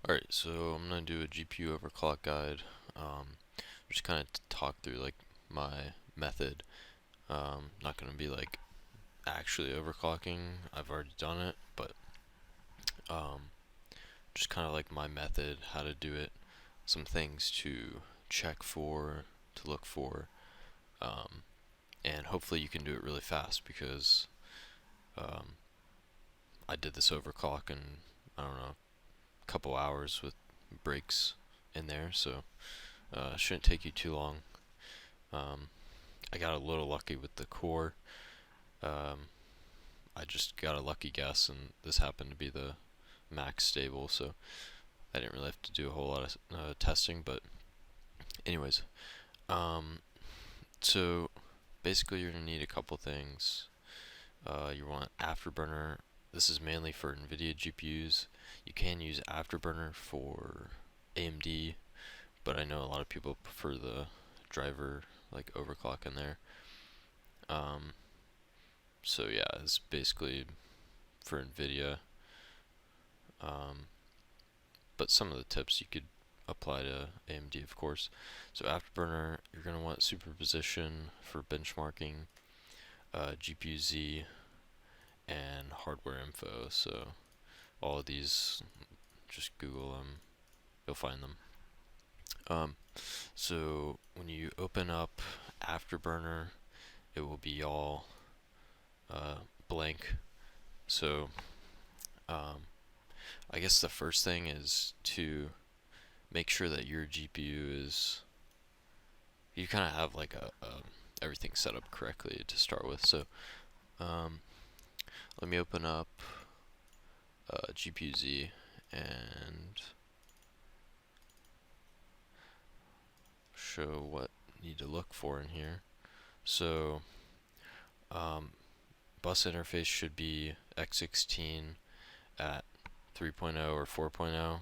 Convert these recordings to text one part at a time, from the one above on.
Alright, so I'm gonna do a GPU overclock guide. Just kind of talk through like my method. Not gonna be like actually overclocking. I've already done it, but um, just kind of like my method, how to do it, some things to check for, to look for, um, and hopefully you can do it really fast because um, I did this overclock in I don't know a couple hours with breaks in there, so shouldn't take you too long. Um, I got a little lucky with the core. Um, I just got a lucky guess, and this happened to be the max stable, so I didn't really have to do a whole lot of testing. But anyways, um, so basically you're gonna need a couple things. You want Afterburner. This is mainly for NVIDIA GPUs. You can use Afterburner for AMD, but I know a lot of people prefer the driver like overclock in there. Um, so yeah, it's basically for NVIDIA. Um, but some of the tips you could apply to AMD, of course. So Afterburner, you're going to want superposition for benchmarking, GPU Z, and hardware info. So all of these, just Google them, you'll find them. So when you open up Afterburner, it will be all blank. So I guess the first thing is to make sure that your GPU is, you kind of have like a everything set up correctly to start with. So um, let me open up GPU Z and show what you need to look for in here. So bus interface should be x16 at 3.0 or 4.0.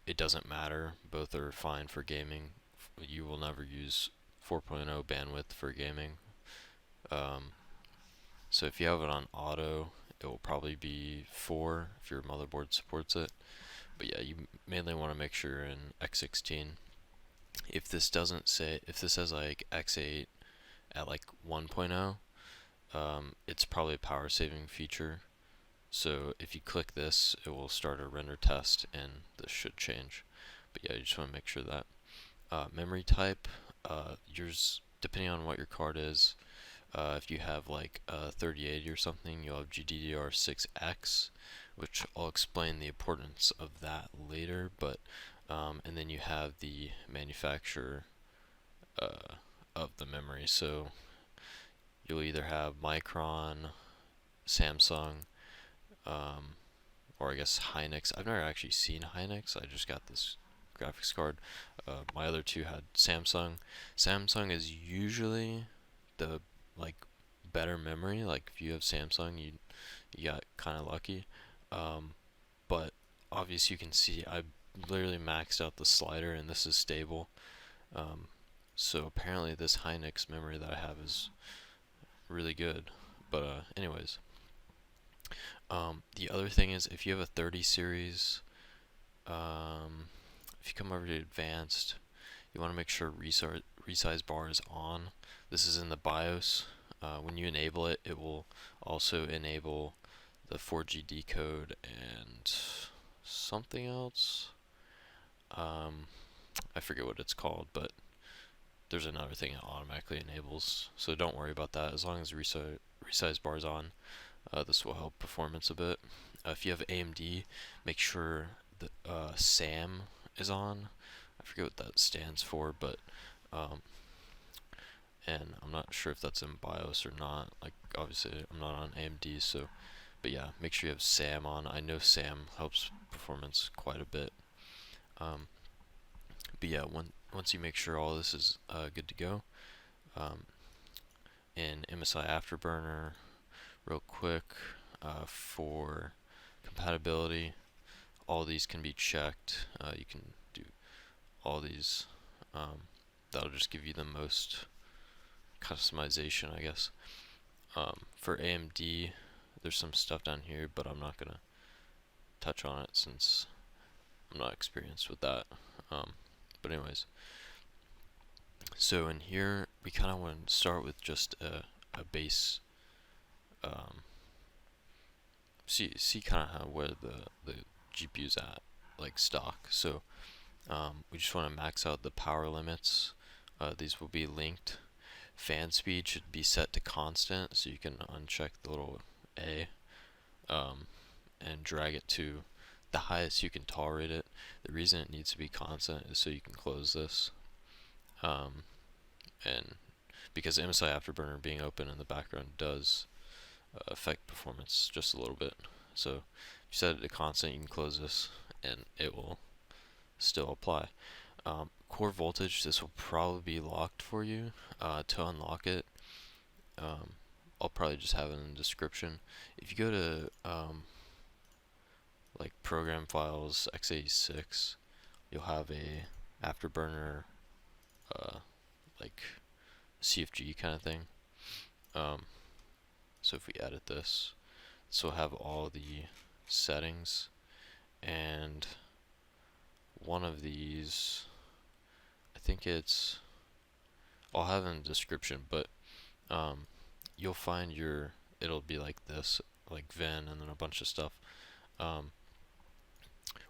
It doesn't matter, both are fine for gaming. You will never use 4.0 bandwidth for gaming. So if you have it on auto, it will probably be 4 if your motherboard supports it. But yeah, you mainly want to make sure you're in x16. If this doesn't say, if this says like x8 at like 1.0, it's probably a power saving feature. So if you click this, it will start a render test and this should change. But yeah, you just want to make sure that. Memory type, yours, depending on what your card is, if you have like a 3080 or something, you'll have GDDR6X, which I'll explain the importance of that later. But and then you have the manufacturer of the memory. So you'll either have Micron, Samsung, or I guess Hynix. I've never actually seen Hynix. I just got this graphics card. My other two had Samsung. Samsung is usually the like better memory. Like if you have Samsung, you got kind of lucky. But obviously you can see I literally maxed out the slider, and this is stable. So apparently this Hynix memory that I have is really good. But anyways, the other thing is if you have a 30 series, if you come over to advanced, you want to make sure resize bar is on. This is in the BIOS. When you enable it, it will also enable the 4G decode and something else. I forget what it's called, but there's another thing it automatically enables. So don't worry about that. As long as resize bar is on, this will help performance a bit. If you have AMD, make sure the SAM is on. I forget what that stands for, but and I'm not sure if that's in BIOS or not. Like obviously I'm not on AMD, so but yeah, make sure you have SAM on. I know SAM helps performance quite a bit. But yeah, once you make sure all this is good to go, in MSI Afterburner, real quick, for compatibility, all these can be checked. You can do all these. That'll just give you the most customization, I guess. For AMD, there's some stuff down here, but I'm not gonna touch on it since I'm not experienced with that. But anyways, so in here we kind of want to start with just a base. See kind of how where the GPU's at, like stock. So we just want to max out the power limits. These will be linked. Fan speed should be set to constant, so you can uncheck the little A and drag it to the highest you can tolerate it. The reason it needs to be constant is so you can close this. And because MSI Afterburner being open in the background does affect performance just a little bit. So if you set it to constant, you can close this and it will still apply. Core voltage, this will probably be locked for you. To unlock it, I'll probably just have it in the description. If you go to like program files x86, you'll have a afterburner like CFG kind of thing. So if we edit this, we'll have all the settings, and one of these, I think I'll have it in the description, but you'll find it'll be like this, like Vin and then a bunch of stuff.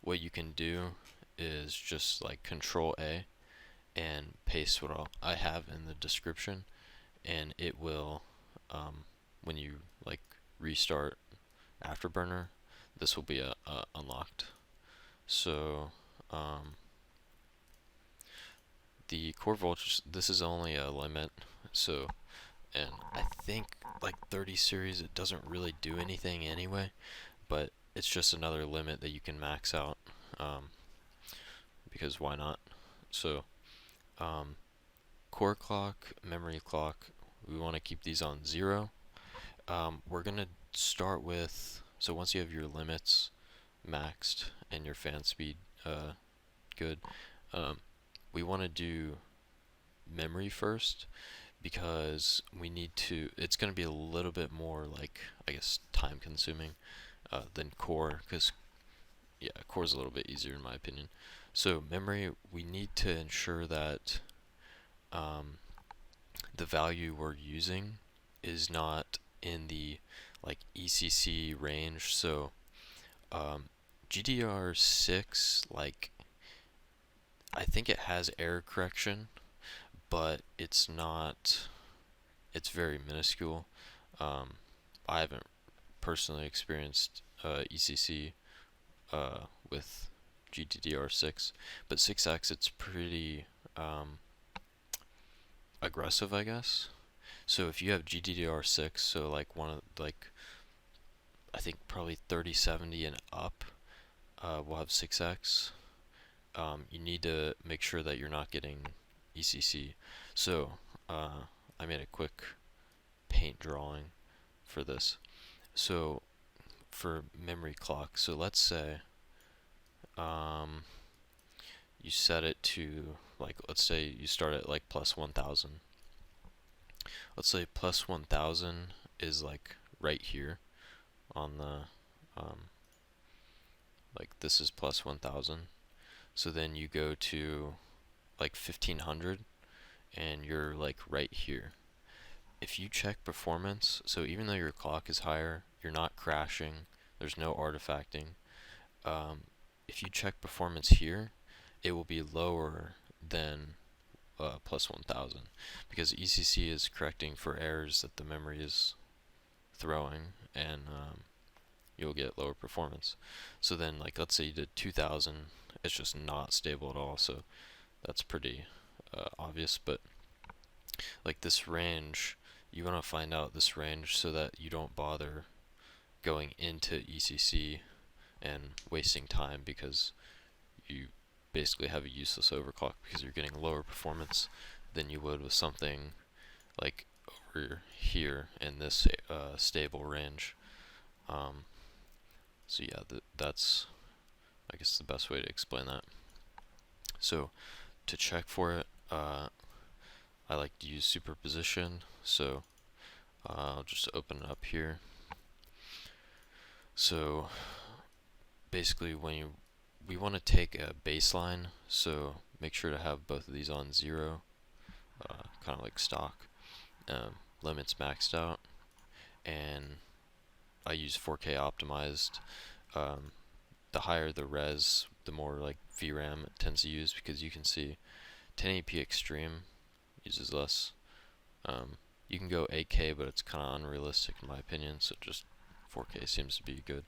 What you can do is just like Control A and paste what I have in the description, and it will, when you like restart Afterburner, this will be unlocked. So the core voltage, this is only a limit, so, and I think like 30 series, it doesn't really do anything anyway, but it's just another limit that you can max out, because why not? So core clock, memory clock, we want to keep these on 0. We're gonna start with, so once you have your limits maxed and your fan speed good, we want to do memory first, because we need to, it's going to be a little bit more like, I guess, time consuming than core, because yeah, core is a little bit easier in my opinion. So memory, we need to ensure that the value we're using is not in the like ECC range. So GDR6, like, I think it has error correction, but it's not, it's very minuscule. I haven't personally experienced ECC with GDDR6, but 6X, it's pretty aggressive, I guess. So if you have GDDR6, so like I think probably 3070 and up, will have 6X. You need to make sure that you're not getting ECC. So I made a quick paint drawing for this. So for memory clock, so let's say you set it to, like, let's say you start at like plus 1000. Let's say plus 1000 is like right here on the like this is plus 1000. So then you go to like 1500 and you're like right here. If you check performance, so even though your clock is higher, you're not crashing, there's no artifacting. If you check performance here, it will be lower than plus 1000, because ECC is correcting for errors that the memory is throwing, and you'll get lower performance. So then, like, let's say you did 2000, it's just not stable at all, so that's pretty obvious. But like this range, you want to find out this range so that you don't bother going into ECC and wasting time, because you basically have a useless overclock, because you're getting lower performance than you would with something like over here in this stable range. So yeah, that's, I guess, the best way to explain that. So to check for it, I like to use superposition, so I'll just open it up here. So basically we want to take a baseline, so make sure to have both of these on 0, kind of like stock. Limits maxed out, and I use 4K optimized. Um, the higher the res, the more like VRAM it tends to use, because you can see 1080p extreme uses less. You can go 8K, but it's kind of unrealistic in my opinion, so just 4K seems to be good.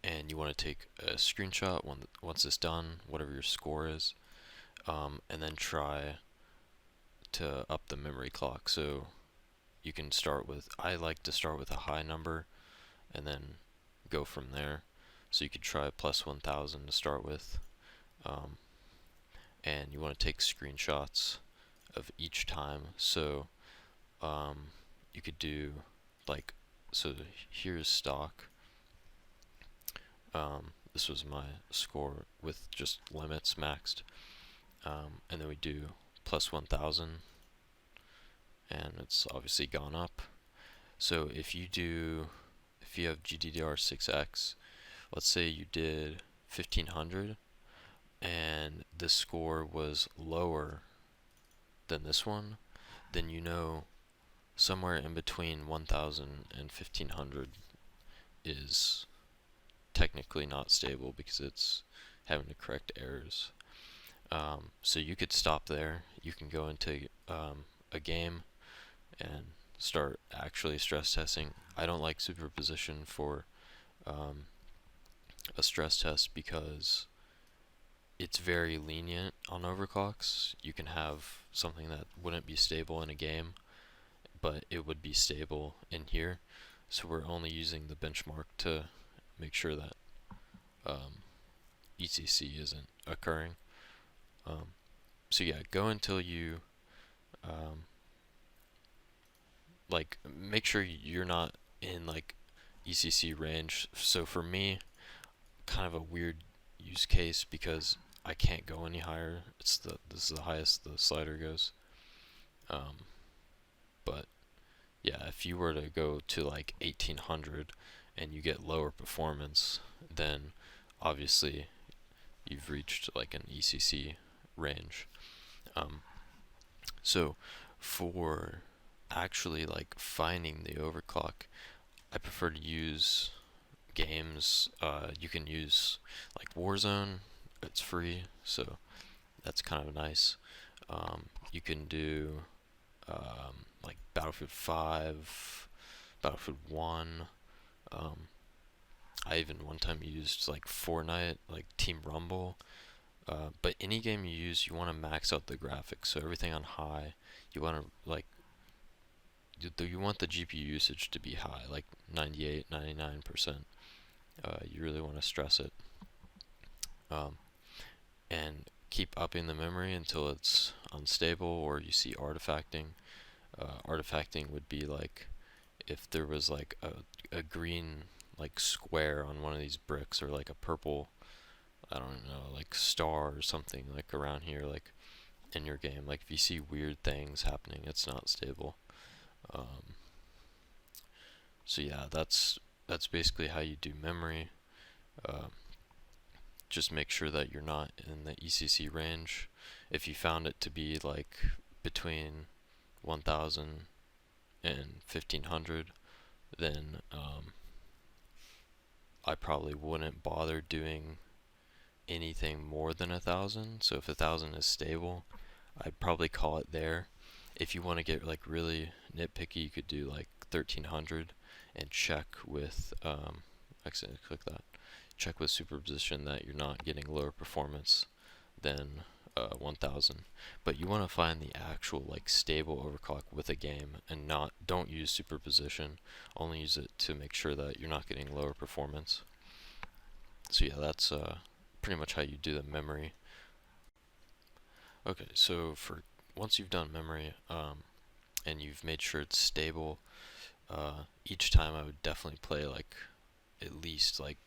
And you want to take a screenshot once it's done, whatever your score is, and then try to up the memory clock. So you can start with, I like to start with a high number and then go from there. So you could try plus 1000 to start with, and you want to take screenshots of each time. So you could do like, so here's stock. This was my score with just limits maxed, and then we do plus 1000, and it's obviously gone up. So if you have GDDR6X, let's say you did 1500 and the score was lower than this one, then you know somewhere in between 1000 and 1500 is technically not stable because it's having to correct errors. So you could stop there. You can go into a game and start actually stress testing. I don't like superposition for a stress test because it's very lenient on overclocks. You can have something that wouldn't be stable in a game, but it would be stable in here. So we're only using the benchmark to make sure that ECC isn't occurring. So yeah, go until you like make sure you're not in like ECC range. So for me, kind of a weird use case because I can't go any higher. This is the highest the slider goes. But yeah, if you were to go to like 1800 and you get lower performance, then obviously you've reached like an ECC range. So for actually like finding the overclock, I prefer to use games. You can use like Warzone, it's free, so that's kind of nice. You can do like Battlefield 5, Battlefield 1. I even one time used like Fortnite, like Team Rumble. But any game you use, you want to max out the graphics, so everything on high. You want to like, you want the GPU usage to be high, like 98, 99%. You really want to stress it, and keep upping the memory until it's unstable or you see artifacting. Artifacting would be like if there was like a green like square on one of these bricks, or like a purple, I don't know, like star or something like around here, like in your game. Like if you see weird things happening, it's not stable. So yeah, that's basically how you do memory. Just make sure that you're not in the ECC range. If you found it to be like between 1000 and 1500, then I probably wouldn't bother doing anything more than 1000. So if 1000 is stable, I'd probably call it there. If you want to get like really nitpicky, you could do like 1300 and check with actually click that. Check with superposition that you're not getting lower performance than 1000. But you want to find the actual like stable overclock with a game, and don't use superposition. Only use it to make sure that you're not getting lower performance. So yeah, that's pretty much how you do the memory. Okay, so for once you've done memory and you've made sure it's stable, each time I would definitely play like at least like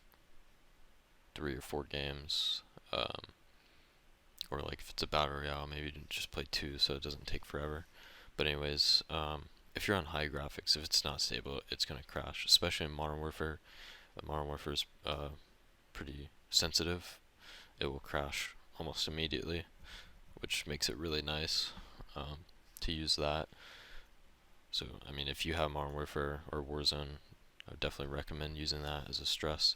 3 or 4 games, or like if it's a battle royale, maybe just play 2 so it doesn't take forever. But anyways, if you're on high graphics, if it's not stable, it's gonna crash, especially in Modern Warfare. Modern Warfare is pretty sensitive. It will crash almost immediately, which makes it really nice to use that. So, I mean, if you have Modern Warfare or Warzone, I would definitely recommend using that as a stress.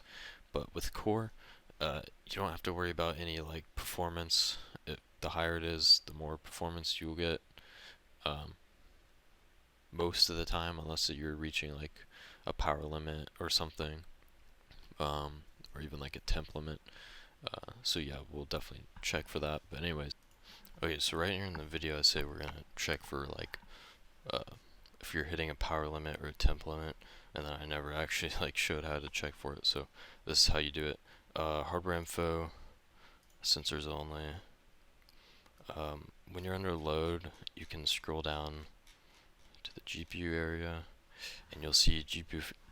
But with Core, you don't have to worry about any like performance. The higher it is, the more performance you will get. Um, Most of the time, unless you're reaching like a power limit or something, or even like a temp limit. So yeah, we'll definitely check for that. But anyways, okay, so right here in the video, I say we're gonna check for like if you're hitting a power limit or a temp limit, and then I never actually like showed how to check for it. So this is how you do it. Hardware info, sensors only. When you're under load, you can scroll down to the GPU area, and you'll see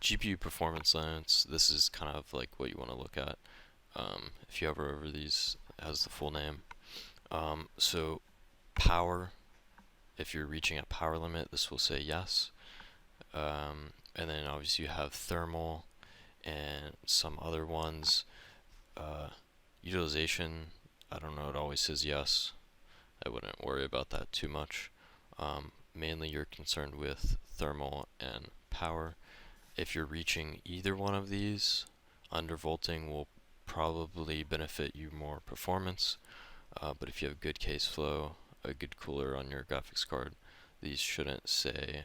GPU performance limits. This is kind of like what you want to look at. If you hover over these, it has the full name. So power, if you're reaching a power limit, this will say yes. And then obviously you have thermal and some other ones. Utilization, I don't know, it always says yes. I wouldn't worry about that too much. Mainly you're concerned with thermal and power. If you're reaching either one of these, undervolting will probably benefit you more performance. But if you have good case flow, a good cooler on your graphics card, these shouldn't say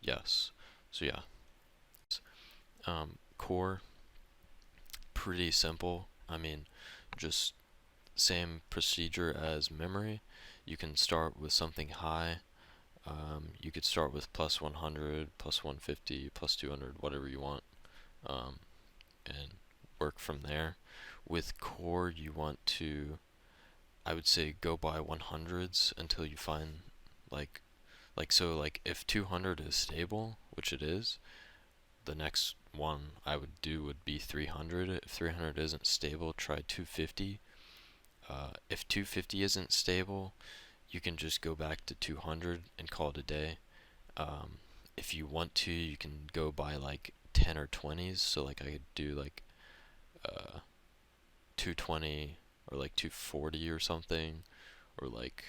yes. So yeah, core, pretty simple. I mean, just same procedure as memory. You can start with something high. You could start with plus 100, plus 150, plus 200, whatever you want, and work from there. With core, you want to, I would say, go by 100s until you find like if 200 is stable, which it is, the next one I would do would be 300. If 300 isn't stable, try 250. If 250 isn't stable, you can just go back to 200 and call it a day. If you want to, you can go by like 10 or 20s. So like I could do like 220 or like 240 or something, or like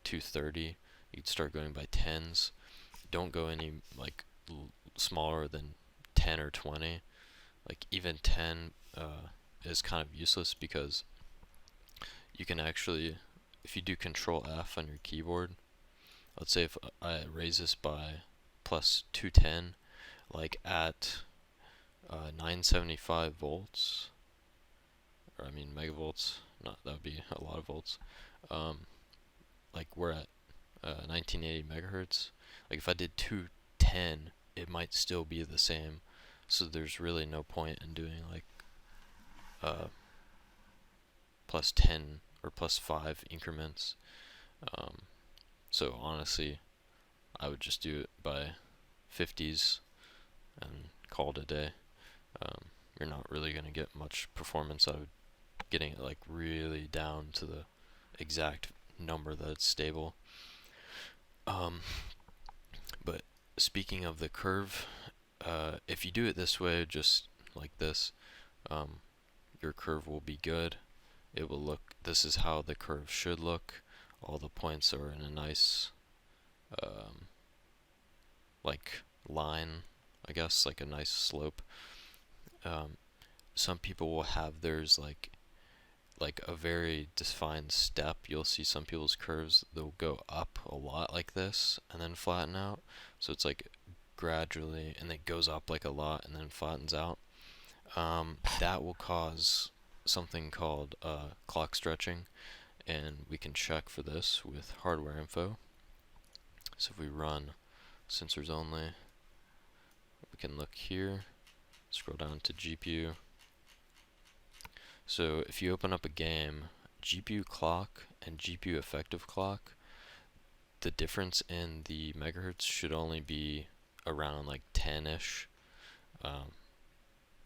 230. You'd start going by 10s. Don't go any like smaller than 10 or 20. Like even 10 is kind of useless because you can actually, if you do Control F on your keyboard, let's say if I raise this by plus 210, like at 975 volts, or I mean megavolts, not that would be a lot of volts. Like we're at 1980 megahertz. Like if I did 210, it might still be the same. So there's really no point in doing like plus 10 or plus 5 increments. So honestly, I would just do it by 50s and call it a day. You're not really going to get much performance out of getting it like really down to the exact number that it's stable. But speaking of the curve, if you do it this way, just like this, your curve will be good. It will look, this is how the curve should look. All the points are in a nice like line, I guess, like a nice slope. Some people will have theirs like a very defined step. You'll see some people's curves, they'll go up a lot like this and then flatten out. So it's like gradually, and it goes up like a lot and then flattens out. That will cause something called clock stretching, and we can check for this with hardware info. So if we run sensors only, we can look here, scroll down to GPU. So if you open up a game, GPU clock and GPU effective clock, the difference in the megahertz should only be around like 10-ish.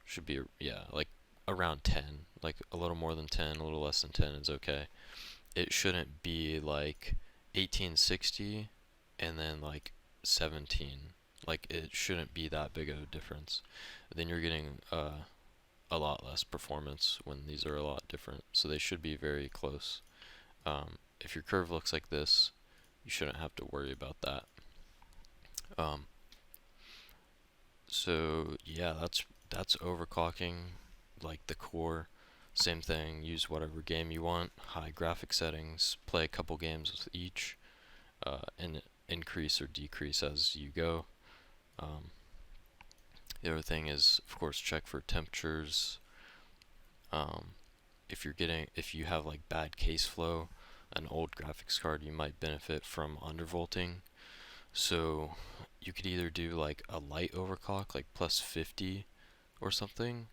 Should be, yeah, like around 10, like a little more than 10, a little less than 10 is okay. It shouldn't be like 1860 and then like 17. Like it shouldn't be that big of a difference. Then you're getting a lot less performance when these are a lot different. So they should be very close. If your curve looks like this, you shouldn't have to worry about that. So yeah, that's overclocking, like the core. Same thing, use whatever game you want, high graphic settings, play a couple games with each, and increase or decrease as you go. The other thing is, of course, check for temperatures. If you have like bad case flow, an old graphics card, you might benefit from undervolting. So you could either do like a light overclock, like plus 50 or something,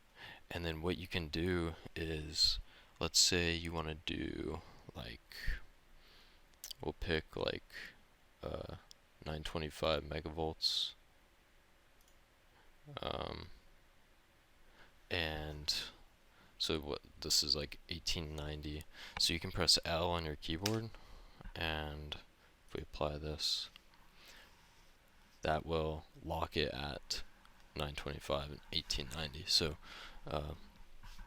and then what you can do is, let's say you want to do like, we'll pick like 925 megavolts, and so what this is like 1890. So you can press L on your keyboard, and if we apply this, that will lock it at 925 and 1890. So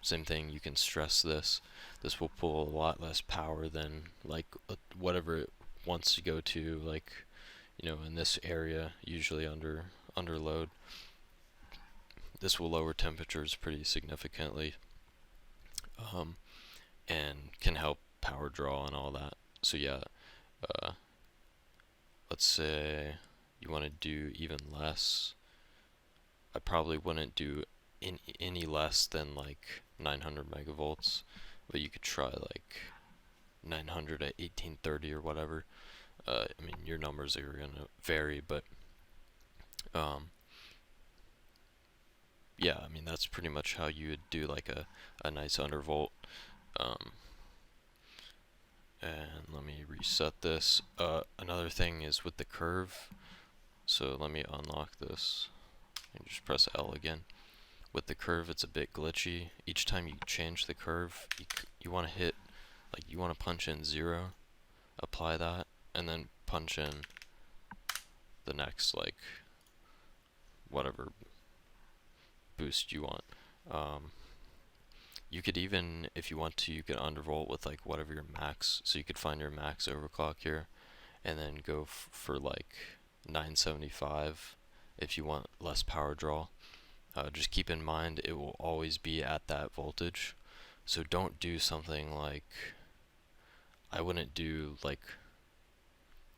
same thing, you can stress this. This will pull a lot less power than like whatever it wants to go to, like, you know, in this area, usually under load. This will lower temperatures pretty significantly, and can help power draw and all that. So yeah, let's say you want to do even less. I probably wouldn't do any less than like 900 megavolts, but you could try like 900 at 1830 or whatever. I mean, your numbers are gonna vary, but yeah, I mean that's pretty much how you would do like a nice undervolt. And let me reset this. Another thing is with the curve. So let me unlock this and just press L again. With the curve, it's a bit glitchy. Each time you change the curve, you want to hit, like, you want to punch in 0, apply that, and then punch in the next, like, whatever boost you want. You could even, if you want to, you could undervolt with like whatever your max. So you could find your max overclock here, and then go for like 975 if you want less power draw. Just keep in mind it will always be at that voltage. So don't do something like, I wouldn't do like,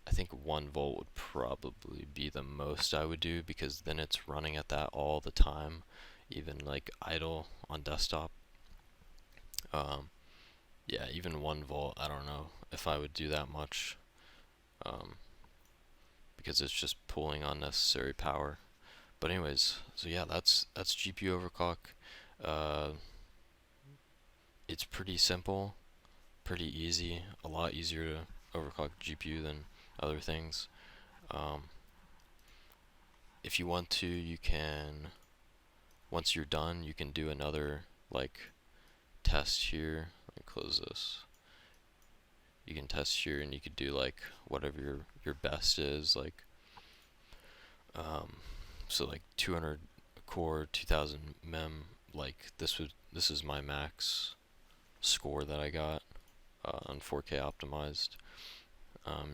I think 1 volt would probably be the most I would do, because then it's running at that all the time, even like idle on desktop. Yeah, even 1 volt, I don't know if I would do that much, because it's just pulling unnecessary power. But anyways, so yeah, that's GPU overclock. It's pretty simple, pretty easy, a lot easier to overclock GPU than other things. If you want to, you can, once you're done, you can do another like test here. Let me close this. You can test here, and you could do like whatever your best is, like so like 200 core, 2000 mem. Like this is my max score that I got on 4K optimized.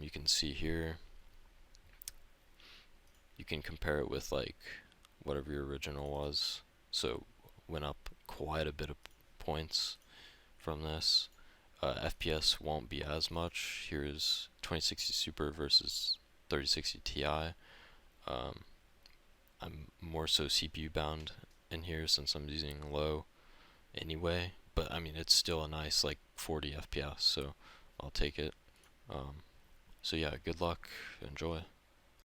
You can see here, you can compare it with like whatever your original was. So went up quite a bit of points from this. FPS won't be as much. Here's 2060 Super versus 3060 Ti. I'm more so CPU bound in here since I'm using low anyway, but I mean it's still a nice like 40 FPS, so I'll take it. So yeah, good luck, enjoy.